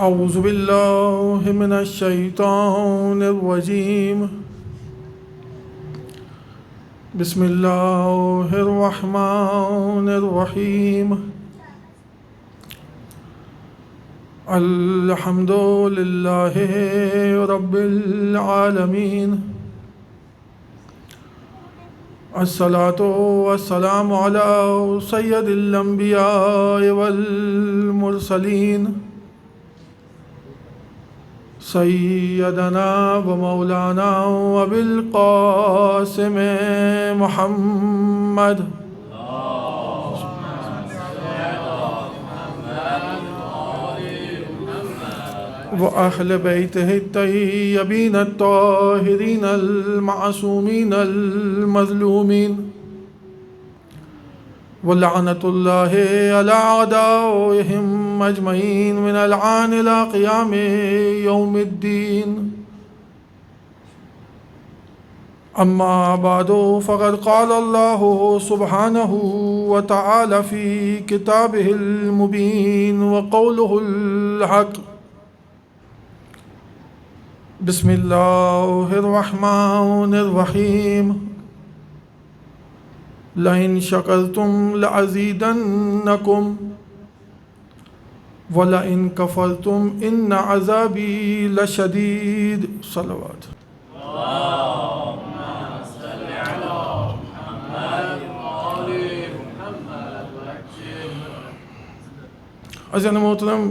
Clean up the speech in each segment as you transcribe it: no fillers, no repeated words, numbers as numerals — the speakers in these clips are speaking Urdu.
اعوذ باللہ من الشیطان الرجیم بسم اللہ الرحمن الرحیم الحمد للہ رب العالمین الصلاۃ والسلام علی سید الانبیاء والمرسلین سیدنا و مولانا ابی القاسم محمد و اہل بیتہ الطیبین الطاہرین المعصومین المظلومین ولعنۃ اللہ علی اعدائہم اجمعین من الآن الی قیام یوم الدین اما بعد فقد قال اللہ سبحانہ وتعالی فی کتابہ المبین وقولہ الحق بسم اللہ الرحمن الرحیم لئن شکرتم لأزیدنکم وَلَئِن كَفَرْتُمْ إِنَّ عَذَابِي لَشَدِيدٌ صلوات عزیزان محترم،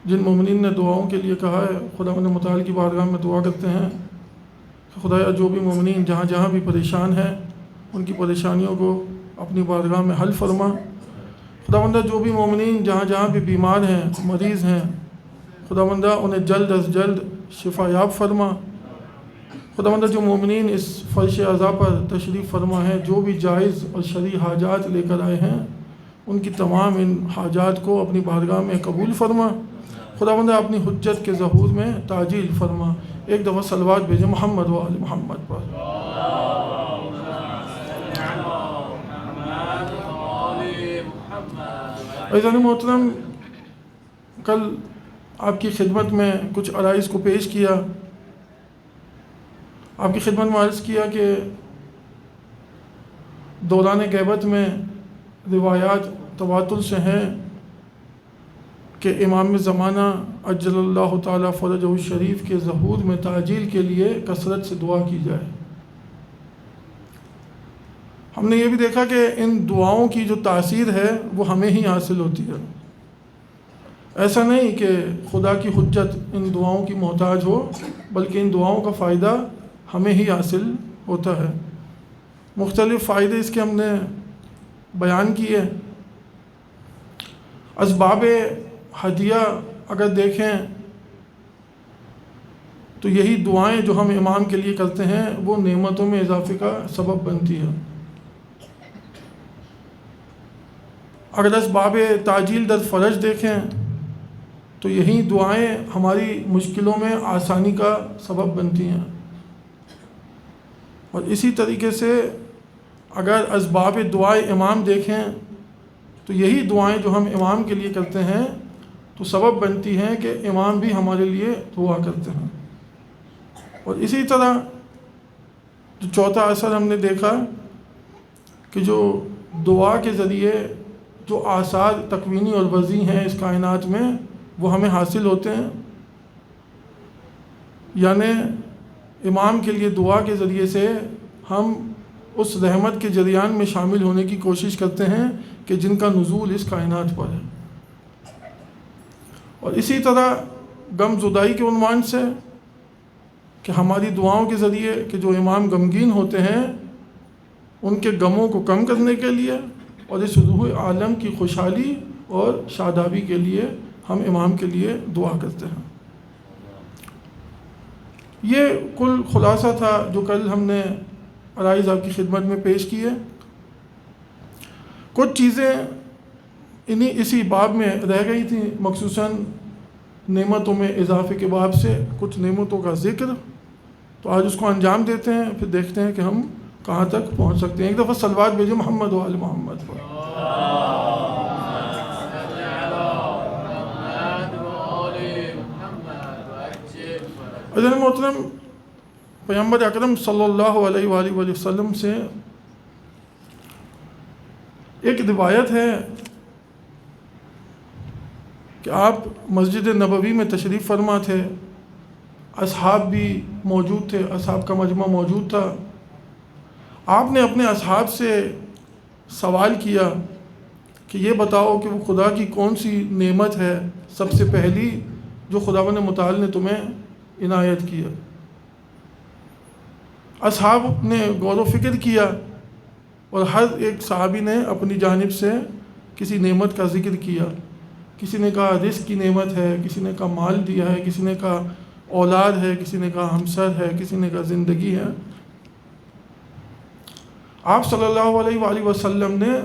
جن مومنین نے دعاؤں کے لیے کہا ہے، خداوند متعال کی بارگاہ میں دعا کرتے ہیں کہ خدایا جو بھی مومنین جہاں جہاں بھی پریشان ہیں ان کی پریشانیوں کو اپنی بارگاہ میں حل فرما۔ خداوندہ جو بھی مومنین جہاں جہاں بھی بیمار ہیں، مریض ہیں، خداوندہ انہیں جلد از جلد شفا یاب فرما۔ خداوندہ جو مومنین اس فرش عزا پر تشریف فرما ہیں، جو بھی جائز اور شرعی حاجات لے کر آئے ہیں، ان کی تمام ان حاجات کو اپنی بارگاہ میں قبول فرما۔ خداوندہ اپنی حجت کے ظہور میں تعجیل فرما۔ ایک دفعہ صلوات بھیجیں محمد و آل محمد پر۔ عزیزان محترم، کل آپ کی خدمت میں کچھ عرائض کو پیش کیا۔ آپ کی خدمت میں عرض کیا کہ دوران غیبت میں روایات تواتر سے ہیں کہ امام زمانہ عجل اللہ تعالیٰ فرجہ الشریف کے ظہور میں تعجیل کے لیے کثرت سے دعا کی جائے۔ ہم نے یہ بھی دیکھا کہ ان دعاؤں کی جو تاثیر ہے وہ ہمیں ہی حاصل ہوتی ہے۔ ایسا نہیں کہ خدا کی حجت ان دعاؤں کی محتاج ہو، بلکہ ان دعاؤں کا فائدہ ہمیں ہی حاصل ہوتا ہے۔ مختلف فائدے اس کے ہم نے بیان کیے۔ اسباب ہدیہ اگر دیکھیں تو یہی دعائیں جو ہم امام کے لیے کرتے ہیں وہ نعمتوں میں اضافے کا سبب بنتی ہے۔ اگر اسباب تعجیل در فرج دیکھیں تو یہی دعائیں ہماری مشکلوں میں آسانی کا سبب بنتی ہیں۔ اور اسی طریقے سے اگر اسباب دعائے امام دیکھیں تو یہی دعائیں جو ہم امام کے لیے کرتے ہیں تو سبب بنتی ہیں کہ امام بھی ہمارے لیے دعا کرتے ہیں۔ اور اسی طرح جو چوتھا اثر ہم نے دیکھا کہ جو دعا کے ذریعے جو آثار تکوینی اور وضعی ہیں اس کائنات میں وہ ہمیں حاصل ہوتے ہیں، یعنی امام کے لیے دعا کے ذریعے سے ہم اس رحمت کے جریان میں شامل ہونے کی کوشش کرتے ہیں کہ جن کا نزول اس کائنات پر ہے۔ اور اسی طرح غم زدائی کے عنوان سے کہ ہماری دعاؤں کے ذریعے کہ جو امام غمگین ہوتے ہیں ان کے غموں کو کم کرنے کے لیے اور اس روح عالم کی خوشحالی اور شادابی کے لیے ہم امام کے لیے دعا کرتے ہیں۔ یہ کل خلاصہ تھا جو کل ہم نے عرائض آپ کی خدمت میں پیش کیے۔ کچھ چیزیں اسی باب میں رہ گئی تھیں، مخصوصاً نعمتوں میں اضافے کے باب سے کچھ نعمتوں کا ذکر، تو آج اس کو انجام دیتے ہیں، پھر دیکھتے ہیں کہ ہم کہاں تک پہنچ سکتے ہیں۔ ایک دفعہ صلوات بھیجیں محمد و آل محمد پر۔ عزیز محترم، پیغمبر اکرم صلی اللہ علیہ وآلہ وسلم سے ایک روایت ہے کہ آپ مسجد نبوی میں تشریف فرما تھے، اصحاب بھی موجود تھے، اصحاب کا مجمع موجود تھا۔ آپ نے اپنے اصحاب سے سوال کیا کہ یہ بتاؤ کہ وہ خدا کی کون سی نعمت ہے سب سے پہلی جو خداوند متعال نے تمہیں عنایت کیا۔ اصحاب نے غور و فکر کیا اور ہر ایک صحابی نے اپنی جانب سے کسی نعمت کا ذکر کیا۔ کسی نے کہا رزق کی نعمت ہے، کسی نے کہا مال دیا ہے، کسی نے کہا اولاد ہے، کسی نے کہا ہمسر ہے، کسی نے کہا زندگی ہے۔ آپ صلی اللہ علیہ وآلہ وسلم نے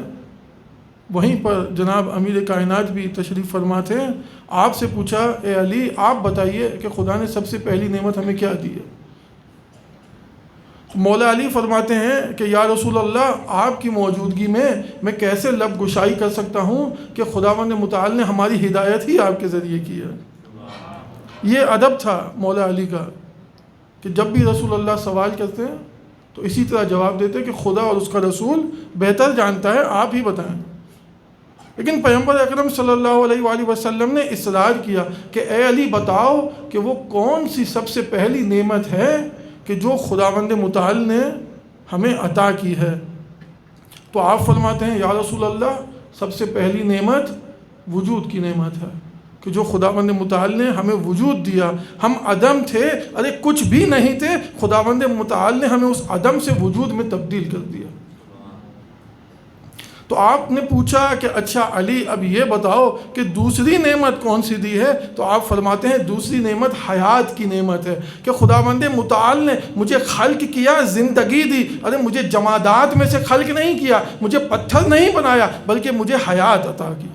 وہیں پر جناب امیر کائنات بھی تشریف فرما تھے، آپ سے پوچھا اے علی آپ بتائیے کہ خدا نے سب سے پہلی نعمت ہمیں کیا دی ہے؟ مولا علی فرماتے ہیں کہ یا رسول اللہ آپ کی موجودگی میں کیسے لب گشائی کر سکتا ہوں کہ خداوند متعال نے ہماری ہدایت ہی آپ کے ذریعے کی ہے۔ یہ ادب تھا مولا علی کا کہ جب بھی رسول اللہ سوال کرتے ہیں تو اسی طرح جواب دیتے کہ خدا اور اس کا رسول بہتر جانتا ہے، آپ ہی بتائیں۔ لیکن پیغمبر اکرم صلی اللہ علیہ وآلہ وسلم نے اصرار کیا کہ اے علی بتاؤ کہ وہ کون سی سب سے پہلی نعمت ہے کہ جو خداوند متعال نے ہمیں عطا کی ہے۔ تو آپ فرماتے ہیں یا رسول اللہ سب سے پہلی نعمت وجود کی نعمت ہے کہ جو خداوند متعال نے ہمیں وجود دیا۔ ہم عدم تھے، ارے کچھ بھی نہیں تھے، خداوند متعال نے ہمیں اس عدم سے وجود میں تبدیل کر دیا۔ تو آپ نے پوچھا کہ اچھا علی اب یہ بتاؤ کہ دوسری نعمت کون سی دی ہے؟ تو آپ فرماتے ہیں دوسری نعمت حیات کی نعمت ہے کہ خداوند متعال نے مجھے خلق کیا، زندگی دی۔ ارے مجھے جمادات میں سے خلق نہیں کیا، مجھے پتھر نہیں بنایا، بلکہ مجھے حیات عطا کی۔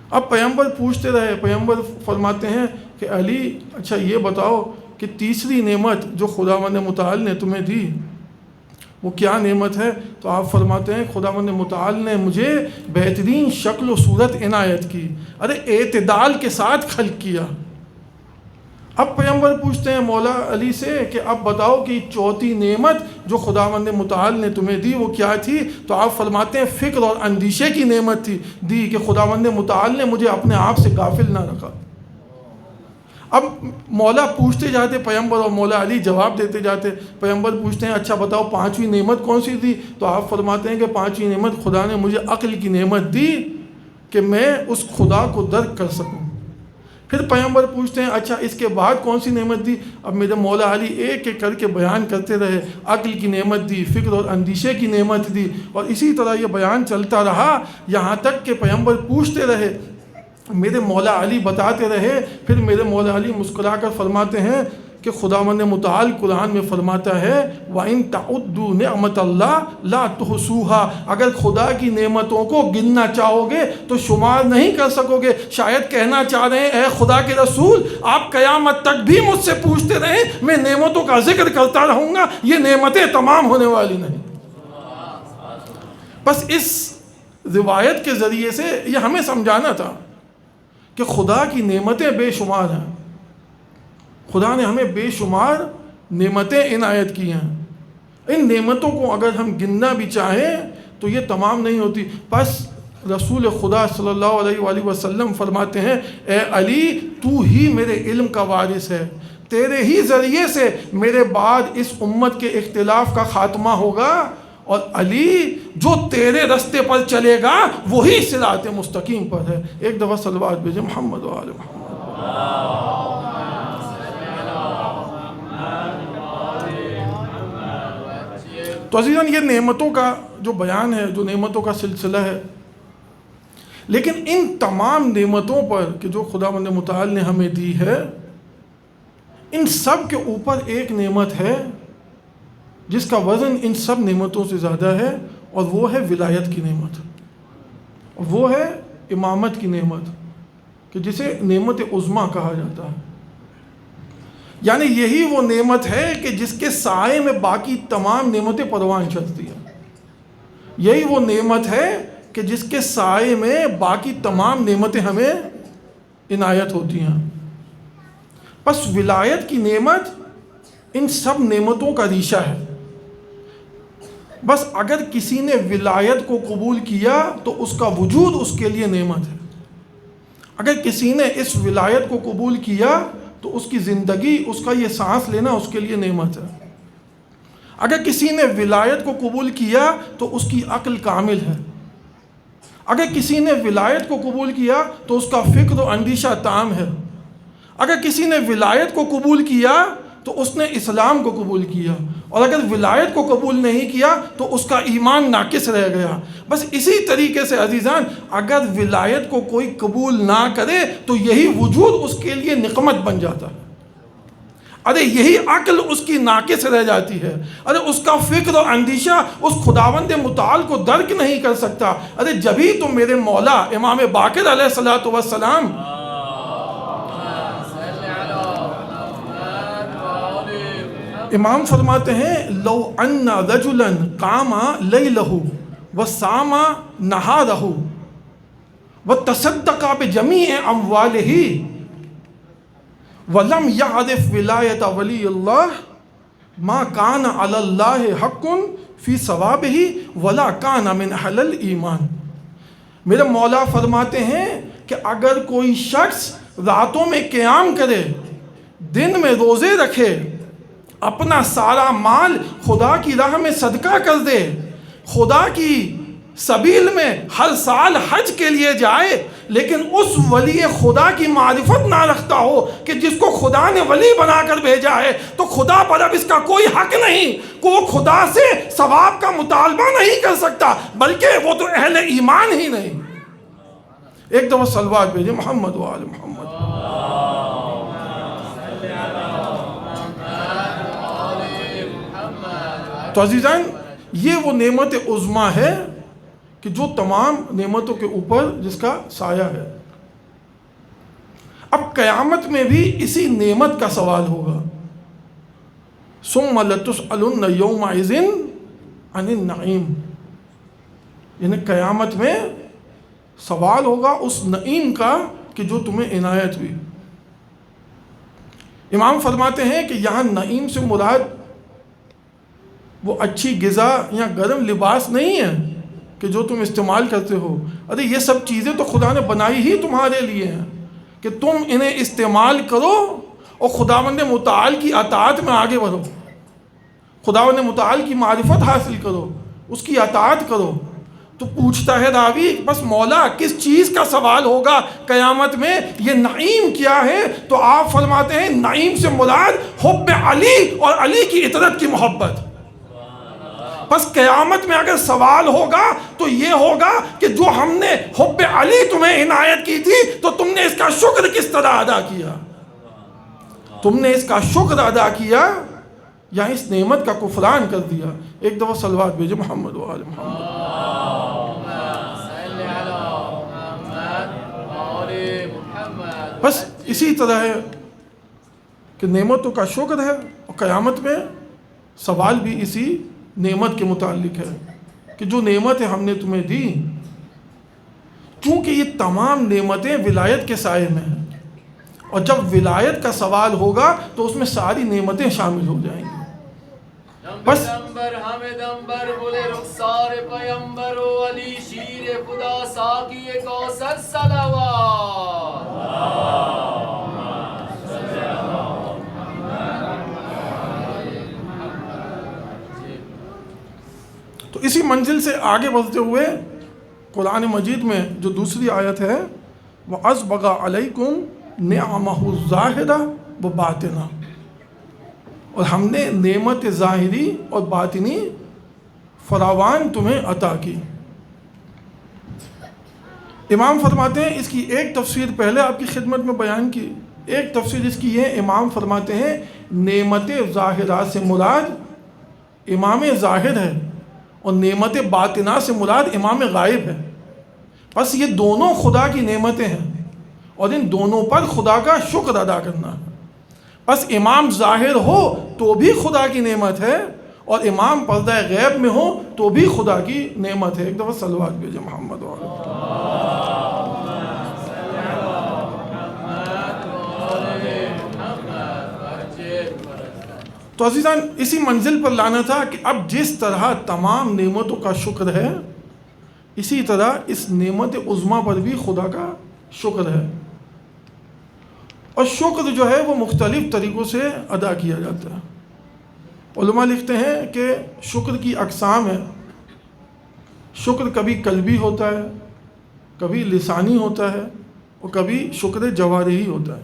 اب پیغمبر پوچھتے رہے، پیغمبر فرماتے ہیں کہ علی اچھا یہ بتاؤ کہ تیسری نعمت جو خداوند متعال نے تمہیں دی وہ کیا نعمت ہے؟ تو آپ فرماتے ہیں خداوند متعال نے مجھے بہترین شکل و صورت عنایت کی، ارے اعتدال کے ساتھ خلق کیا۔ اب پیغمبر پوچھتے ہیں مولا علی سے کہ اب بتاؤ کہ چوتھی نعمت جو خداوند متعال نے تمہیں دی وہ کیا تھی؟ تو آپ فرماتے ہیں فکر اور اندیشے کی نعمت دی کہ خداوند متعال نے مجھے اپنے آپ سے غافل نہ رکھا۔ اب مولا پوچھتے جاتے پیغمبر اور مولا علی جواب دیتے جاتے۔ پیغمبر پوچھتے ہیں اچھا بتاؤ پانچویں نعمت کون سی دی؟ تو آپ فرماتے ہیں کہ پانچویں نعمت خدا نے مجھے عقل کی نعمت دی کہ میں اس خدا کو درک کر سکوں۔ پھر پیغمبر پوچھتے ہیں اچھا اس کے بعد کون سی نعمت دی؟ اب میرے مولا علی ایک ایک کر کے بیان کرتے رہے، عقل کی نعمت دی، فکر اور اندیشے کی نعمت دی، اور اسی طرح یہ بیان چلتا رہا یہاں تک کہ پیغمبر پوچھتے رہے، میرے مولا علی بتاتے رہے۔ پھر میرے مولا علی مسکرا کر فرماتے ہیں کہ خداوند متعال قرآن میں فرماتا ہے وَإِن تَعُدُّوا نِعْمَتَ اللَّهِ لَا تُحْصُوهَا، اگر خدا کی نعمتوں کو گننا چاہو گے تو شمار نہیں کر سکو گے۔ شاید کہنا چاہ رہے ہیں اے خدا کے رسول آپ قیامت تک بھی مجھ سے پوچھتے رہیں، میں نعمتوں کا ذکر کرتا رہوں گا، یہ نعمتیں تمام ہونے والی نہیں۔ بس اس روایت کے ذریعے سے یہ ہمیں سمجھانا تھا کہ خدا کی نعمتیں بے شمار ہیں، خدا نے ہمیں بے شمار نعمتیں عنایت کی ہیں۔ ان نعمتوں کو اگر ہم گننا بھی چاہیں تو یہ تمام نہیں ہوتی۔ بس رسول خدا صلی اللہ علیہ وآلہ وسلم فرماتے ہیں اے علی تو ہی میرے علم کا وارث ہے، تیرے ہی ذریعے سے میرے بعد اس امت کے اختلاف کا خاتمہ ہوگا، اور علی جو تیرے رستے پر چلے گا وہی صراط مستقیم پر ہے۔ ایک دفعہ صلوات بھیجیں محمد و آل محمد۔ تو عزیزاً یہ نعمتوں کا جو بیان ہے، جو نعمتوں کا سلسلہ ہے، لیکن ان تمام نعمتوں پر کہ جو خداوند متعال نے ہمیں دی ہے، ان سب کے اوپر ایک نعمت ہے جس کا وزن ان سب نعمتوں سے زیادہ ہے، اور وہ ہے ولایت کی نعمت، وہ ہے امامت کی نعمت، کہ جسے نعمت عظمیٰ کہا جاتا ہے۔ یعنی یہی وہ نعمت ہے کہ جس کے سائے میں باقی تمام نعمتیں پروان چڑھتی ہیں، یہی وہ نعمت ہے کہ جس کے سائے میں باقی تمام نعمتیں ہمیں عنایت ہوتی ہیں۔ بس ولایت کی نعمت ان سب نعمتوں کا ریشہ ہے. بس اگر کسی نے ولایت کو قبول کیا تو اس کا وجود اس کے لیے نعمت ہے. اگر کسی نے اس ولایت کو قبول کیا تو اس کی زندگی، اس کا یہ سانس لینا اس کے لیے نعمت ہے. اگر کسی نے ولایت کو قبول کیا تو اس کی عقل کامل ہے. اگر کسی نے ولایت کو قبول کیا تو اس کا فکر و اندیشہ تام ہے. اگر کسی نے ولایت کو قبول کیا تو اس نے اسلام کو قبول کیا، اور اگر ولایت کو قبول نہیں کیا تو اس کا ایمان ناقص رہ گیا. بس اسی طریقے سے عزیزان، اگر ولایت کو کوئی قبول نہ کرے تو یہی وجود اس کے لیے نقمت بن جاتا ہے. ارے یہی عقل اس کی ناقص رہ جاتی ہے. ارے اس کا فکر و اندیشہ اس خداوند متعال کو درک نہیں کر سکتا. ارے جبھی تو میرے مولا امام باقر علیہ الصلوۃ والسلام امام فرماتے ہیں لو ان رجلا قام لیلہ وصام نہارہ وتصدق بجمیع اموالہ وَلَمْ يَعْرِفْ وِلَایَةَ وَلِيِّ اللَّهِ مَا كَانَ عَلَى اللَّهِ حَقٌّ فِي ثَوَابِهِ وَلَا كَانَ مِنْ أَهْلِ الْإِيمَانِ. میرے مولا فرماتے ہیں کہ اگر کوئی شخص راتوں میں قیام کرے، دن میں روزے رکھے، اپنا سارا مال خدا کی راہ میں صدقہ کر دے، خدا کی سبیل میں ہر سال حج کے لیے جائے، لیکن اس ولی خدا کی معرفت نہ رکھتا ہو کہ جس کو خدا نے ولی بنا کر بھیجا ہے، تو خدا پر اب اس کا کوئی حق نہیں کہ وہ خدا سے ثواب کا مطالبہ نہیں کر سکتا، بلکہ وہ تو اہل ایمان ہی نہیں. ایک دفعہ صلوات بھیجے محمد و آل محمد. تو عزیزان، یہ وہ نعمت عظمیٰ ہے کہ جو تمام نعمتوں کے اوپر جس کا سایہ ہے. اب قیامت میں بھی اسی نعمت کا سوال ہوگا. ثم لتسألن یومئذ عن النعیم، یعنی قیامت میں سوال ہوگا اس نعیم کا کہ جو تمہیں عنایت ہوئی. امام فرماتے ہیں کہ یہاں نعیم سے مراد وہ اچھی غذا یا گرم لباس نہیں ہے کہ جو تم استعمال کرتے ہو. ارے یہ سب چیزیں تو خدا نے بنائی ہی تمہارے لیے ہیں کہ تم انہیں استعمال کرو اور خداوند متعال کی اطاعت میں آگے بڑھو، خداوند متعال کی معرفت حاصل کرو، اس کی اطاعت کرو. تو پوچھتا ہے راوی بس مولا کس چیز کا سوال ہوگا قیامت میں، یہ نعیم کیا ہے؟ تو آپ فرماتے ہیں نعیم سے مراد حب علی اور علی کی اطاعت کی محبت. بس قیامت میں اگر سوال ہوگا تو یہ ہوگا کہ جو ہم نے حب علی تمہیں عنایت کی تھی تو تم نے اس کا شکر کس طرح ادا کیا؟ تم نے اس کا شکر ادا کیا یا اس نعمت کا کفران کر دیا؟ ایک دفعہ صلوات بھیجو محمد و آل محمد. بس اسی طرح ہے کہ نعمتوں کا شکر ہے اور قیامت میں سوال بھی اسی نعمت کے متعلق ہے کہ جو نعمتیں ہم نے تمہیں دی، چونکہ یہ تمام نعمتیں ولایت کے سائے میں ہیں، اور جب ولایت کا سوال ہوگا تو اس میں ساری نعمتیں شامل ہو جائیں گی. بس تو اسی منزل سے آگے بڑھتے ہوئے قرآن مجید میں جو دوسری آیت ہے وَأَسْبَغَ عَلَيْكُمْ نِعَمَهُ الظَّاهِرَةَ وَبَاطِنَةَ، اور ہم نے نعمت ظاہری اور باطنی فراوان تمہیں عطا کی. امام فرماتے ہیں اس کی ایک تفسیر پہلے آپ کی خدمت میں بیان کی. ایک تفسیر اس کی یہ امام فرماتے ہیں نعمت ظاہرہ سے مراد امام ظاہر ہے اور نعمت باطنہ سے مراد امام غائب ہے. بس یہ دونوں خدا کی نعمتیں ہیں اور ان دونوں پر خدا کا شکر ادا کرنا ہے. بس امام ظاہر ہو تو بھی خدا کی نعمت ہے اور امام پردہ غیب میں ہو تو بھی خدا کی نعمت ہے. ایک دفعہ صلوات بھیجے محمد و آل محمد. تو عزیزان اسی منزل پر لانا تھا کہ اب جس طرح تمام نعمتوں کا شکر ہے، اسی طرح اس نعمت عظمیٰ پر بھی خدا کا شکر ہے، اور شکر جو ہے وہ مختلف طریقوں سے ادا کیا جاتا ہے۔ علماء لکھتے ہیں کہ شکر کی اقسام ہے۔ شکر کبھی قلبی ہوتا ہے، کبھی لسانی ہوتا ہے، اور کبھی شکر جوارحی ہوتا ہے۔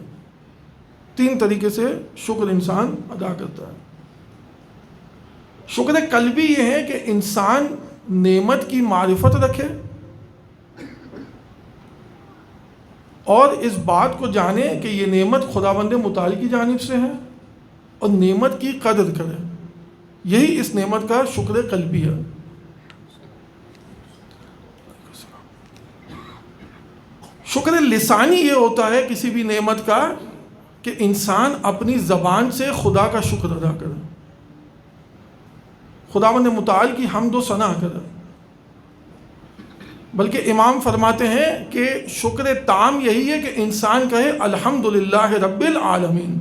3 طریقے سے شکر انسان ادا کرتا ہے۔ شکر قلبی یہ ہے کہ انسان نعمت کی معرفت رکھے اور اس بات کو جانے کہ یہ نعمت خداوند متعال کی جانب سے ہے، اور نعمت کی قدر کرے۔ یہی اس نعمت کا شکر قلبی ہے۔ شکر لسانی یہ ہوتا ہے کسی بھی نعمت کا کہ انسان اپنی زبان سے خدا کا شکر ادا کرے، خداوند متعال کی حمد و ثنا کرے۔ بلکہ امام فرماتے ہیں کہ شکر تام یہی ہے کہ انسان کہے الحمدللہ رب العالمین،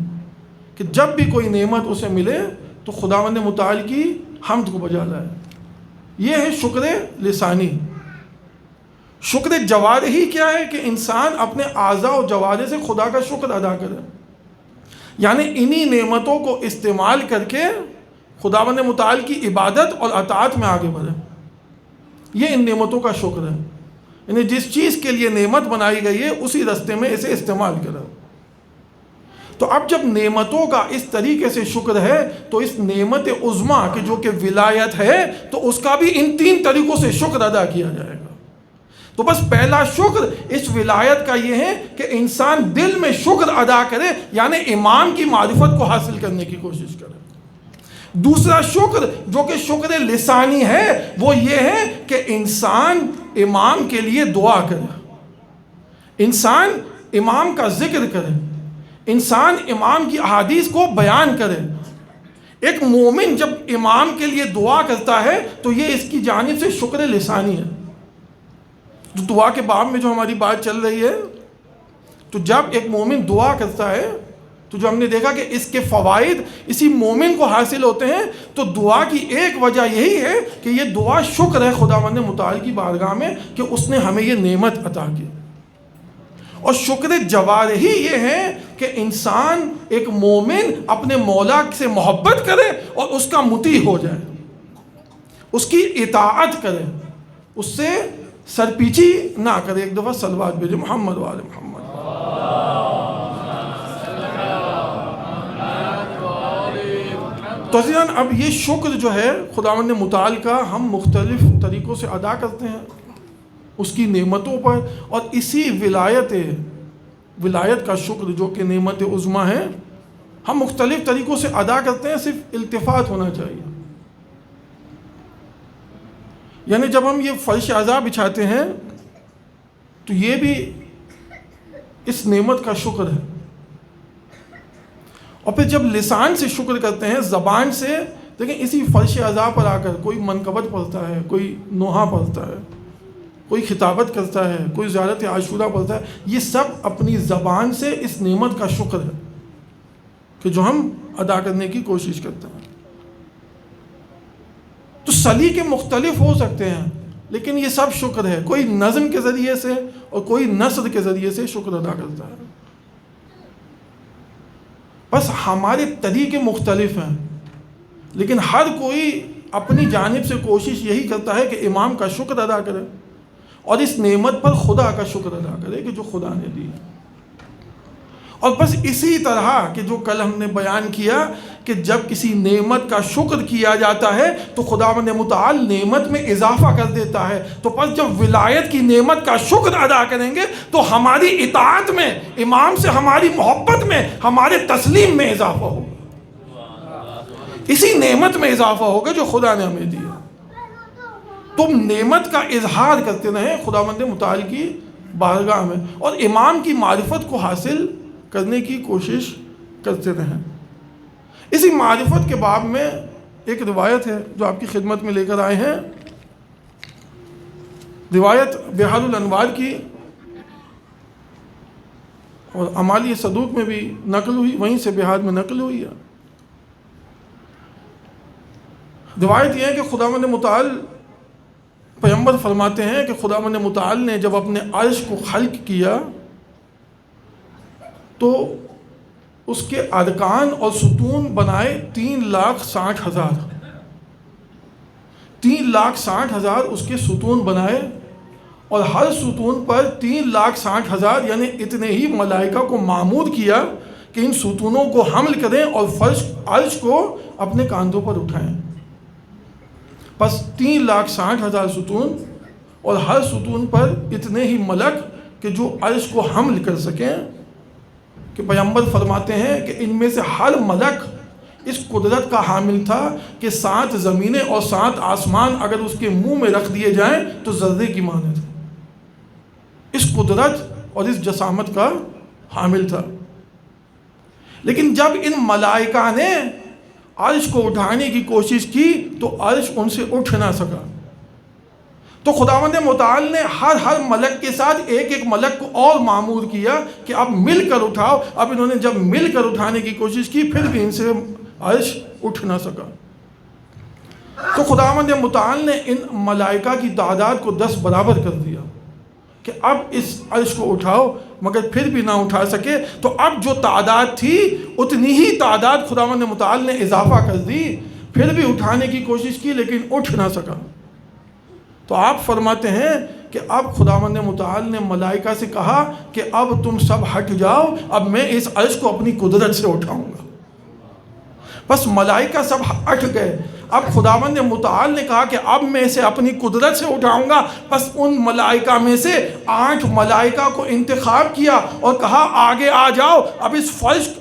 کہ جب بھی کوئی نعمت اسے ملے تو خداوند متعال کی حمد کو بجا لائے۔ یہ ہے شکر لسانی۔ شکر جوارحی کیا ہے کہ انسان اپنے اعضاء و جوارح سے خدا کا شکر ادا کرے، یعنی انہی نعمتوں کو استعمال کر کے خداوند متعال کی عبادت اور اطاعت میں آگے بڑھے۔ یہ ان نعمتوں کا شکر ہے، یعنی جس چیز کے لیے نعمت بنائی گئی ہے اسی راستے میں اسے استعمال کرے۔ تو اب جب نعمتوں کا اس طریقے سے شکر ہے تو اس نعمت عظمیٰ کہ جو کہ ولایت ہے تو اس کا بھی ان 3 طریقوں سے شکر ادا کیا جائے گا۔ تو بس پہلا شکر اس ولایت کا یہ ہے کہ انسان دل میں شکر ادا کرے، یعنی امام کی معرفت کو حاصل کرنے کی کوشش کرے۔ دوسرا شکر جو کہ شکر لسانی ہے وہ یہ ہے کہ انسان امام کے لیے دعا کرے، انسان امام کا ذکر کرے، انسان امام کی احادیث کو بیان کرے۔ ایک مومن جب امام کے لیے دعا کرتا ہے تو یہ اس کی جانب سے شکر لسانی ہے۔ جو دعا کے باب میں جو ہماری بات چل رہی ہے، تو جب ایک مومن دعا کرتا ہے تو جو ہم نے دیکھا کہ اس کے فوائد اسی مومن کو حاصل ہوتے ہیں، تو دعا کی ایک وجہ یہی ہے کہ یہ دعا شکر ہے خداوند متعال کی بارگاہ میں کہ اس نے ہمیں یہ نعمت عطا کی۔ اور شکر جوارحی یہ ہے کہ انسان ایک مومن اپنے مولا سے محبت کرے اور اس کا مطیع ہو جائے، اس کی اطاعت کرے، اس سے سرپیچی نہ کرے۔ ایک دفعہ صلوات بھیجے محمد و آل محمد۔ تو عزیزان اب یہ شکر جو ہے خداوند متعال کا ہم مختلف طریقوں سے ادا کرتے ہیں اس کی نعمتوں پر، اور اسی ولایت کا شکر جو کہ نعمت عظمیٰ ہے ہم مختلف طریقوں سے ادا کرتے ہیں، صرف التفات ہونا چاہیے۔ یعنی جب ہم یہ فرش اعضاء بچھاتے ہیں تو یہ بھی اس نعمت کا شکر ہے، اور پھر جب لسان سے شکر کرتے ہیں، زبان سے، دیکھیں اسی فرش اعضاء پر آ کر کوئی منقبت پڑھتا ہے، کوئی نوحہ پڑھتا ہے، کوئی خطابت کرتا ہے، کوئی زیارت عاشورہ پڑھتا ہے، یہ سب اپنی زبان سے اس نعمت کا شکر ہے کہ جو ہم ادا کرنے کی کوشش کرتے ہیں۔ تو سلیقے مختلف ہو سکتے ہیں لیکن یہ سب شکر ہے۔ کوئی نظم کے ذریعے سے اور کوئی نثر کے ذریعے سے شکر ادا کرتا ہے، بس ہمارے طریقے مختلف ہیں، لیکن ہر کوئی اپنی جانب سے کوشش یہی کرتا ہے کہ امام کا شکر ادا کرے اور اس نعمت پر خدا کا شکر ادا کرے کہ جو خدا نے دی۔ اور بس اسی طرح کہ جو کل ہم نے بیان کیا کہ جب کسی نعمت کا شکر کیا جاتا ہے تو خداوند متعال نعمت میں اضافہ کر دیتا ہے۔ تو پس جب ولایت کی نعمت کا شکر ادا کریں گے تو ہماری اطاعت میں، امام سے ہماری محبت میں، ہمارے تسلیم میں اضافہ ہوگا، اسی نعمت میں اضافہ ہوگا جو خدا نے ہمیں دیا۔ تم نعمت کا اظہار کرتے رہیں خداوند متعال کی بارگاہ میں، اور امام کی معرفت کو حاصل کرنے کی کوشش کرتے رہیں۔ اسی معرفت کے باب میں ایک روایت ہے جو آپ کی خدمت میں لے کر آئے ہیں، روایت بحار الانوار کی، اور امالی صدوق میں بھی نقل ہوئی، وہیں سے بحار میں نقل ہوئی ہے روایت یہ ہے کہ خداوند متعال پیغمبر فرماتے ہیں کہ خداوند متعال نے جب اپنے عرش کو خلق کیا تو اس کے ارکان اور ستون بنائے 3,60,000 3,60,000 اس کے ستون بنائے، اور ہر ستون پر 3,60,000 یعنی اتنے ہی ملائکہ کو مامور کیا کہ ان ستونوں کو حمل کریں اور عرش کو اپنے کاندھوں پر اٹھائیں۔ پس 3,60,000 ستون اور ہر ستون پر اتنے ہی ملک کہ جو عرش کو حمل کر سکیں، کہ پیغمبر فرماتے ہیں کہ ان میں سے ہر ملک اس قدرت کا حامل تھا کہ 7 زمینیں اور 7 آسمان اگر اس کے منہ میں رکھ دیے جائیں تو ذرے کی مانند ہے۔ اس قدرت اور اس جسامت کا حامل تھا۔ لیکن جب ان ملائکہ نے عرش کو اٹھانے کی کوشش کی تو عرش ان سے اٹھ نہ سکا، تو خداوند متعال نے ہر ملک کے ساتھ ایک ملک کو اور معمور کیا کہ اب مل کر اٹھاؤ۔ اب انہوں نے جب مل کر اٹھانے کی کوشش کی پھر بھی ان سے عرش اٹھ نہ سکا، تو خداوند متعال نے ان ملائکہ کی تعداد کو 10 برابر کر دیا کہ اب اس عرش کو اٹھاؤ، مگر پھر بھی نہ اٹھا سکے، تو اب جو تعداد تھی اتنی ہی تعداد خداوند متعال نے اضافہ کر دی، پھر بھی اٹھانے کی کوشش کی لیکن اٹھ نہ سکا۔ تو آپ فرماتے ہیں کہ اب خداوند متعال نے ملائکہ سے کہا کہ اب تم سب ہٹ جاؤ، اب میں اس عرش کو اپنی قدرت سے اٹھاؤں گا۔ بس ملائکہ سب ہٹ گئے۔ اب خداوند متعال نے کہا کہ اب میں اسے اپنی قدرت سے اٹھاؤں گا۔ بس ان ملائکہ میں سے 8 ملائکہ کو انتخاب کیا اور کہا آگے آ جاؤ، اب اس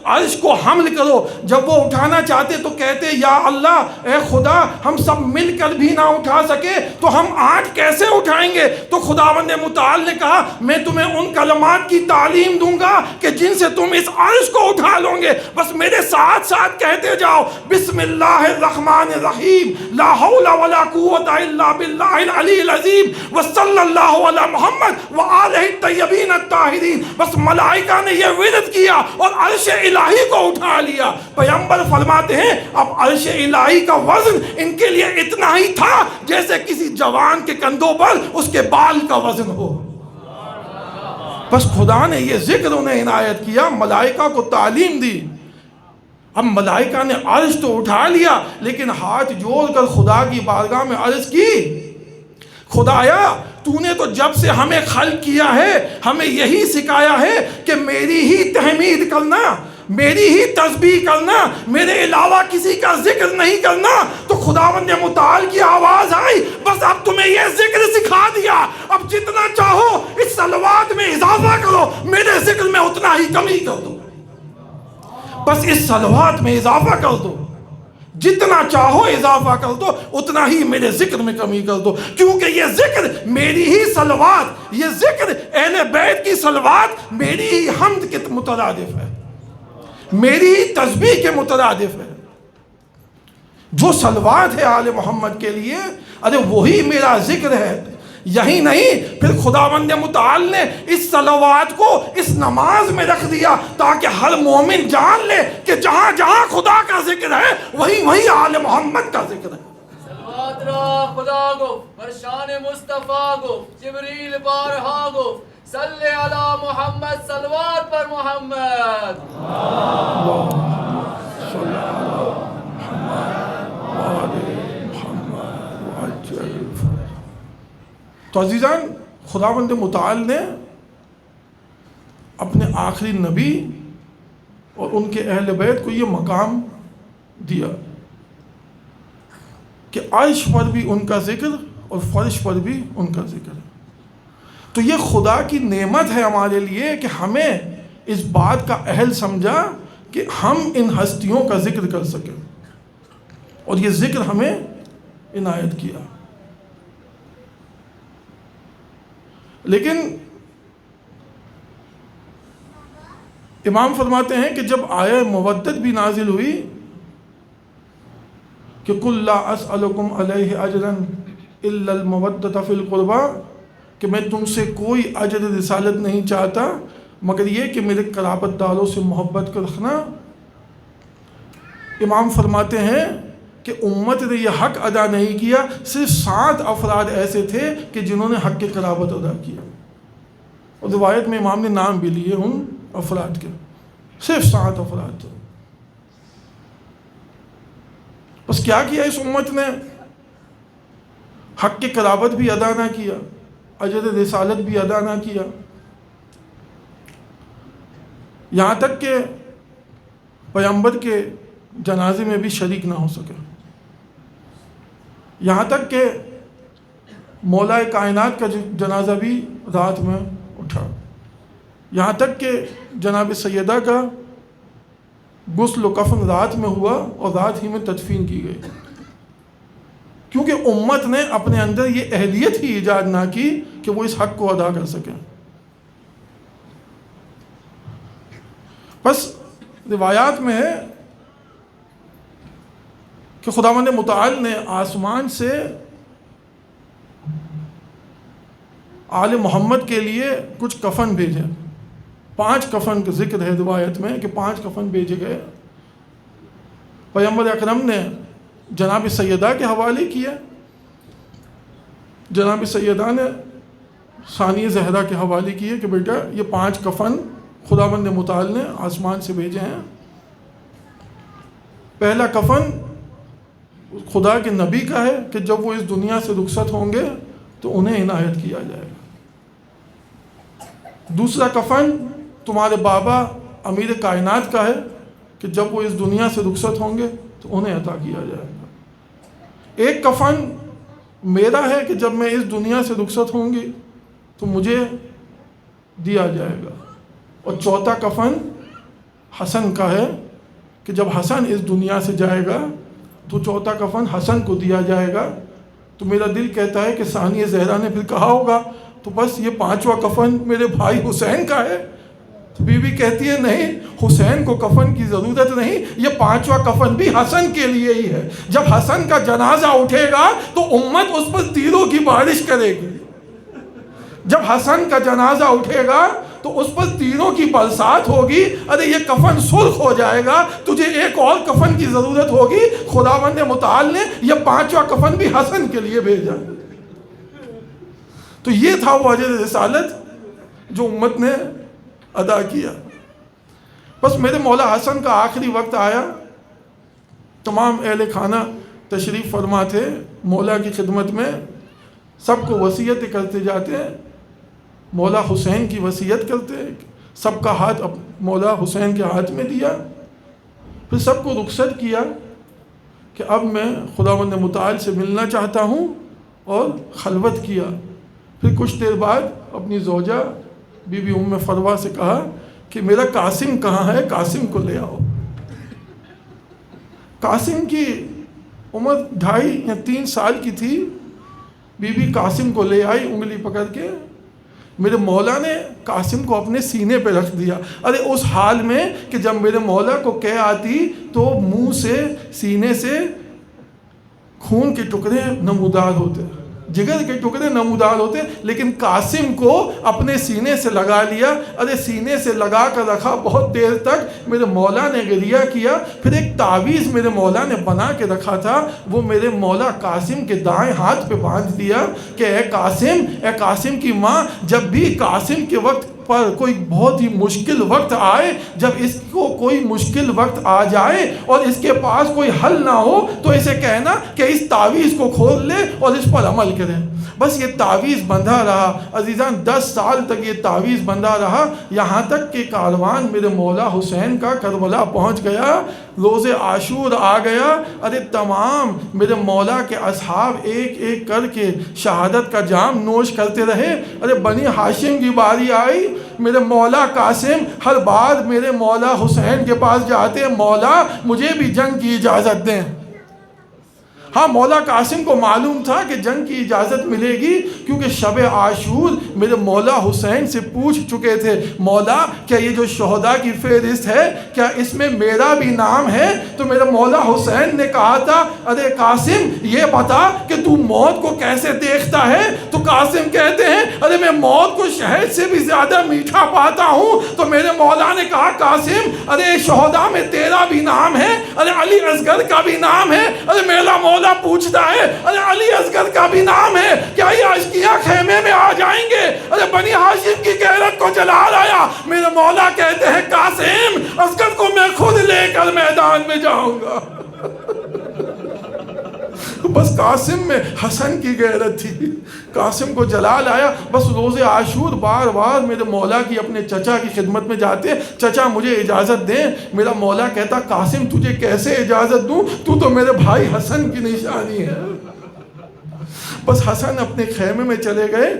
عرش کو حمل کرو۔ جب وہ اٹھانا چاہتے تو کہتے یا اللہ اے خدا، ہم سب مل کر بھی نہ اٹھا سکے تو ہم 8 کیسے اٹھائیں گے؟ تو خداوند متعال نے کہا میں تمہیں ان کلمات کی تعلیم دوں گا کہ جن سے تم اس عرش کو اٹھا لو گے۔ بس میرے ساتھ ساتھ کہتے جاؤ، بسم اللہ الرحمن الرحیم، لا حول ولا قوة الا باللہ العلی العظیم، وصلی اللہ علی محمد وآلہ الطیبین الطاہرین۔ بس ملائکہ نے یہ ورد کیا اور عرش الہی کو اٹھا لیا۔ پیغمبر فرماتے ہیں اب عرش الہی کا وزن ان کے لیے اتنا ہی تھا جیسے کسی جوان کے کندھوں پر اس کے بال کا وزن ہو۔ بس خدا نے یہ ذکر انہیں عنایت کیا، ملائکہ کو تعلیم دی۔ اب ملائکہ نے عرش تو اٹھا لیا لیکن ہاتھ جوڑ کر خدا کی بارگاہ میں عرض کی، خدایا تو نے تو جب سے ہمیں خلق کیا ہے ہمیں یہی سکھایا ہے کہ میری ہی تحمید کرنا، میری ہی تسبیح کرنا، میرے علاوہ کسی کا ذکر نہیں کرنا۔ تو خداوند متعال کی آواز آئی، بس اب تمہیں یہ ذکر سکھا دیا، اب جتنا چاہو اس صلوات میں اضافہ کرو، میرے ذکر میں اتنا ہی کمی کر دو۔ بس اس صلوات میں اضافہ کر دو، جتنا چاہو اضافہ کر دو، اتنا ہی میرے ذکر میں کمی کر دو، کیونکہ یہ ذکر میری ہی صلوات، یہ ذکر اہل بیت کی صلوات میری ہی حمد کے مترادف ہے، میری ہی تسبیح کے مترادف ہے۔ جو صلوات ہے آل محمد کے لیے، ارے وہی میرا ذکر ہے۔ یہی نہیں، پھر خداوند متعال نے اس صلوات کو اس نماز میں رکھ دیا تاکہ ہر مومن جان لے کہ جہاں جہاں خدا کا ذکر ہے وہی آل محمد کا ذکر ہے۔ صلوات را خدا گو برشان مصطفیٰ گو جبریل بارہا گو صلی علی محمد، صلوات پر محمد۔ تو عزیزان، خداوند متعال نے اپنے آخری نبی اور ان کے اہل بیت کو یہ مقام دیا کہ عرش پر بھی ان کا ذکر اور فرش پر بھی ان کا ذکر۔ تو یہ خدا کی نعمت ہے ہمارے لیے کہ ہمیں اس بات کا اہل سمجھا کہ ہم ان ہستیوں کا ذکر کر سکیں، اور یہ ذکر ہمیں عنایت کیا۔ لیکن امام فرماتے ہیں کہ جب آیہ مودت بھی نازل ہوئی کہ قُلْ لَا أَسْأَلُكُمْ عَلَيْهِ أَجْرًا إِلَّا الْمَوَدَّةَ فِي الْقُرْبَى، کہ میں تم سے کوئی اجر رسالت نہیں چاہتا مگر یہ کہ میرے قرابت داروں سے محبت کا رکھنا۔ امام فرماتے ہیں کہ امت نے یہ حق ادا نہیں کیا، صرف 7 افراد ایسے تھے کہ جنہوں نے حق قرابت ادا کیا، اور روایت میں امام نے نام بھی لیے ان افراد کے، صرف 7 افراد تھے۔ بس کیا کیا اس امت نے؟ حق کی قرابت بھی ادا نہ کیا، اجر رسالت بھی ادا نہ کیا، یہاں تک کہ پیغمبر کے جنازے میں بھی شریک نہ ہو سکے، یہاں تک کہ مولا کائنات کا جنازہ بھی رات میں اٹھا، یہاں تک کہ جناب سیدہ کا غسل و کفن رات میں ہوا اور رات ہی میں تدفین کی گئی، کیونکہ امت نے اپنے اندر یہ اہلیت ہی ایجاد نہ کی کہ وہ اس حق کو ادا کر سکیں۔ بس روایات میں ہے کہ خداوند متعال نے آسمان سے آل محمد کے لیے کچھ کفن بھیجے، 5 کفن کا ذکر ہے روایت میں کہ 5 کفن بھیجے گئے، پیغمبر اکرم نے جناب سیدہ کے حوالے کیا، جناب سیدہ نے ثانی زہرا کے حوالے کیے کہ بیٹا یہ 5 کفن خداوند متعال نے آسمان سے بھیجے ہیں۔ پہلا کفن خدا کے نبی کا ہے کہ جب وہ اس دنیا سے رخصت ہوں گے تو انہیں عنایت کیا جائے گا۔ دوسرا کفن تمہارے بابا امیر کائنات کا ہے کہ جب وہ اس دنیا سے رخصت ہوں گے تو انہیں عطا کیا جائے گا۔ ایک کفن میرا ہے کہ جب میں اس دنیا سے رخصت ہوں گی تو مجھے دیا جائے گا، اور چوتھا کفن حسن کا ہے کہ جب حسن اس دنیا سے جائے گا تو چوتھا کفن حسن کو دیا جائے گا۔ تو میرا دل کہتا ہے کہ ثانی زہرا نے پھر کہا ہوگا تو بس یہ 5واں کفن میرے بھائی حسین کا ہے؟ تو بی بی کہتی ہے نہیں، حسین کو کفن کی ضرورت نہیں، یہ 5واں کفن بھی حسن کے لیے ہی ہے۔ جب حسن کا جنازہ اٹھے گا تو امت اس پر تیروں کی بارش کرے گی، جب حسن کا جنازہ اٹھے گا تو اس پر تیروں کی برسات ہوگی، ارے یہ کفن سرخ ہو جائے گا، تجھے ایک اور کفن کی ضرورت ہوگی۔ خداوند متعال نے یہ 5واں کفن بھی حسن کے لیے بھیجا۔ تو یہ تھا وہ اجر رسالت جو امت نے ادا کیا۔ بس میرے مولا حسن کا آخری وقت آیا، تمام اہل خانہ تشریف فرما تھے مولا کی خدمت میں، سب کو وصیت کرتے جاتے ہیں، مولا حسین کی وصیت کرتے، سب کا ہاتھ مولا حسین کے ہاتھ میں دیا، پھر سب کو رخصت کیا کہ اب میں خداوند متعال سے ملنا چاہتا ہوں، اور خلوت کیا۔ پھر کچھ دیر بعد اپنی زوجہ بی بی ام فروا سے کہا کہ میرا قاسم کہاں ہے، قاسم کو لے آؤ۔ قاسم کی عمر 2.5 یا 3 سال کی تھی، بی بی قاسم کو لے آئی انگلی پکڑ کے، میرے مولا نے قاسم کو اپنے سینے پہ رکھ دیا، ارے اس حال میں کہ جب میرے مولا کو قے آتی تو منہ سے سینے سے خون کے ٹکڑے نمودار ہوتے، جگر کے ٹکڑے نمودار ہوتے، لیکن قاسم کو اپنے سینے سے لگا لیا، ارے سینے سے لگا کر رکھا بہت دیر تک۔ میرے مولا نے گریہ کیا، پھر ایک تعویذ میرے مولا نے بنا کے رکھا تھا، وہ میرے مولا قاسم کے دائیں ہاتھ پہ باندھ دیا کہ اے قاسم کی ماں، جب بھی قاسم کے وقت پر کوئی بہت ہی مشکل وقت آئے، جب اس کو کوئی مشکل وقت آ جائے اور اس کے پاس کوئی حل نہ ہو تو اسے کہنا کہ اس تعویذ کو کھول لے اور اس پر عمل کرے۔ بس یہ تعویذ بندھا رہا عزیزان، 10 سال تک یہ تعویذ بندھا رہا، یہاں تک کہ کاروان میرے مولا حسین کا کربلا پہنچ گیا، روز عاشور آ گیا، ارے تمام میرے مولا کے اصحاب ایک ایک کر کے شہادت کا جام نوش کرتے رہے۔ ارے بنی ہاشم کی باری آئی، میرے مولا قاسم ہر بار میرے مولا حسین کے پاس جاتے، مولا مجھے بھی جنگ کی اجازت دیں۔ ہاں مولا قاسم کو معلوم تھا کہ جنگ کی اجازت ملے گی، کیونکہ شب عاشور میرے مولا حسین سے پوچھ چکے تھے، مولا کیا یہ جو شہداء کی فہرست ہے کیا اس میں میرا بھی نام ہے؟ تو میرے مولا حسین نے کہا تھا ارے قاسم یہ بتا کہ تو موت کو کیسے دیکھتا ہے؟ تو قاسم کہتے ہیں ارے میں موت کو شہد سے بھی زیادہ میٹھا پاتا ہوں۔ تو میرے مولا نے کہا قاسم ارے شہداء میں تیرا بھی نام ہے، ارے علی اصغر کا بھی نام ہے، ارے مولا پوچھتا ہے ارے علی اصغر کا بھی نام ہے، کیا یہ اشقیاء خیمے میں آ جائیں گے؟ ارے بنی ہاشم کی غیرت کو جلا لایا۔ میرے مولا کہتے ہیں قاسم اصغر کو میں خود لے کر میدان میں جاؤں گا۔ بس قاسم میں حسن کی غیرت تھی، قاسم کو جلال آیا۔ بس روز عاشور بار بار میرے مولا کی اپنے چچا کی خدمت میں جاتے، چچا مجھے اجازت دیں۔ میرا مولا کہتا قاسم تجھے کیسے اجازت دوں، تو تو میرے بھائی حسن کی نشانی ہے۔ بس حسن اپنے خیمے میں چلے گئے۔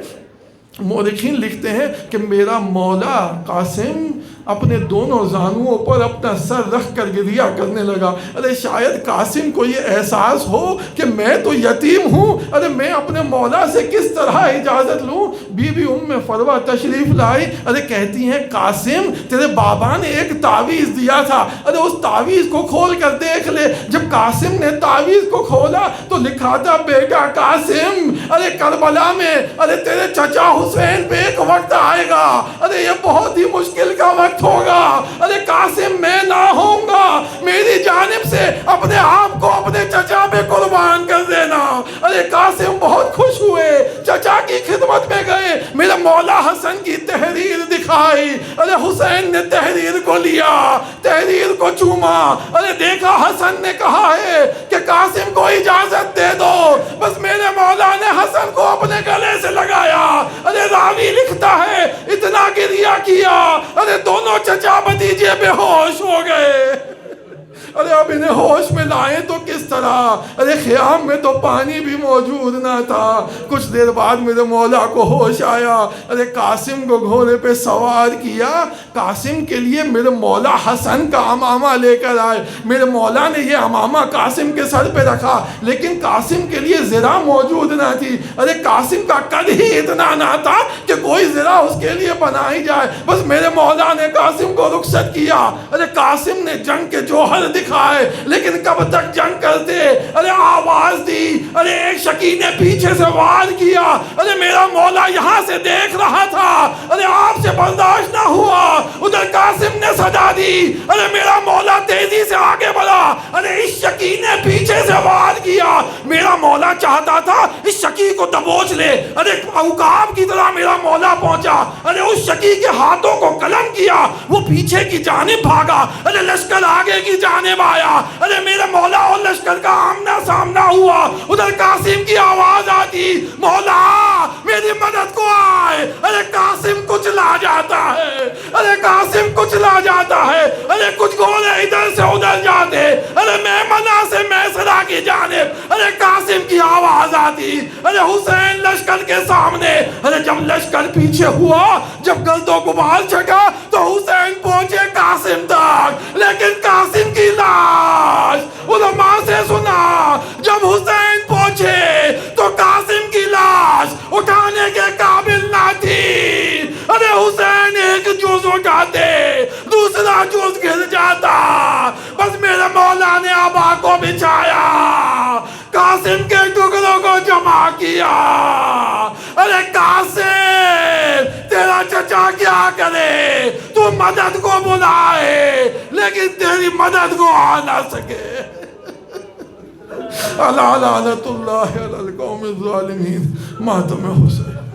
مورخین لکھتے ہیں کہ میرا مولا قاسم اپنے دونوں زانوؤں پر اپنا سر رکھ کر گریہ کرنے لگا۔ ارے شاید قاسم کو یہ احساس ہو کہ میں تو یتیم ہوں، ارے میں اپنے مولا سے کس طرح اجازت لوں؟ بی بی ام فروہ تشریف لائی، ارے کہتی ہیں قاسم تیرے بابا نے ایک تعویذ دیا تھا، ارے اس تعویذ کو کھول کر دیکھ لے۔ جب قاسم نے تعویذ کو کھولا تو لکھا تھا بیٹا قاسم ارے کربلا میں ارے تیرے چچا حسین پہ ایک وقت آئے گا، ارے یہ بہت ہی مشکل کا وقت ہوگا، ارے قاسم میں نہ ہوں گا، میری جانب سے اپنے آپ کو اپنے چچا پہ قربان کر دینا۔ ارے قاسم بہت خوش ہوئے، چچا کی خدمت میں گئے، میرے مولا حسن کی تحریر دکھائی۔ ارے حسین نے تحریر کو لیا، تحریر کو چوما، ارے دیکھا حسن نے کہا ہے کہ قاسم کو اجازت دے دو۔ بس میرے مولا نے حسن کو اپنے گلے سے لگایا۔ ارے راوی لکھتا ہے اتنا گریہ کیا، ارے دونوں چچا بھتیجے بے ہوش ہو گئے۔ ارے اب انہیں ہوش میں لائیں تو کس طرح؟ ارے خیام میں تو پانی بھی موجود نہ تھا۔ کچھ دیر بعد میرے مولا کو ہوش آیا، ارے قاسم کو گھوڑے پہ سوار کیا۔ قاسم کے لیے میرے مولا حسن کا امامہ لے کر آئے۔ میرے مولا نے یہ امامہ قاسم کے سر پہ رکھا، لیکن قاسم کے لیے زرہ موجود نہ تھی۔ ارے قاسم کا قد ہی اتنا نہ تھا کہ کوئی زرہ اس کے لیے بنائی جائے۔ بس میرے مولا نے قاسم کو رخصت کیا۔ ارے قاسم نے جنگ کے جوہر دکھائے، لیکن کب تک جنگ کرتے؟ ارے آواز دی، ارے ایک شکی نے پیچھے سے وار کیا۔ ارے میرا مولا یہاں سے دیکھ رہا تھا، ارے آپ سے برداشت نہ ہوا، ادھر قاسم نے صدا دی۔ ارے میرا مولا تیزی سے آگے بڑھا، ارے اس شکی نے پیچھے سے وار کیا۔ میرا مولا چاہتا تھا اس شکی کو دبوچ لے، ارے عقاب کی طرح میرا مولا پہنچا، ارے اس شکی کے ہاتھوں کو قلم کیا، وہ پیچھے کی جانب بھاگا، ارے لشکر آگے کی جانب آیا۔ ارے میرے مولا اور لشکر کا آمنا سامنا ہوا، ادھر قاسم کی آواز آتی مولا میری مدد کو آئے۔ ارے قاسم کچلا جاتا ہے، ارے قاسم کچلا جاتا ہے، ارے کچھ گھوڑے ادھر سے ادھر جاتے، ارے میمنہ سے میسرہ کی جانب، ارے قاسم کی آواز آتی، ارے حسین لشکر کے سامنے۔ ارے جب لشکر پیچھے ہوا، جب گرد و غبار چھکا تو حسین پہنچے قاسم تک، لیکن قاسم کی لاش علماء سے سنا جب حسین پہنچے تو قاسم کی لاش اٹھانے کے قابل نہ تھی۔ ارے حسین ایک جز اٹھاتے دوسرا جز گر جاتا۔ بس میرے مولا نے آبا کو بچھایا، قاسم کے ٹکڑوں کو جمع کیا۔ ارے قاسم تیرا چچا کیا کرے، تو مدد کو بلائے لیکن تیری مدد کو آ نہ سکے۔ اللہ لعنت اللہ علی القوم الظالمین۔ ماتم حسین۔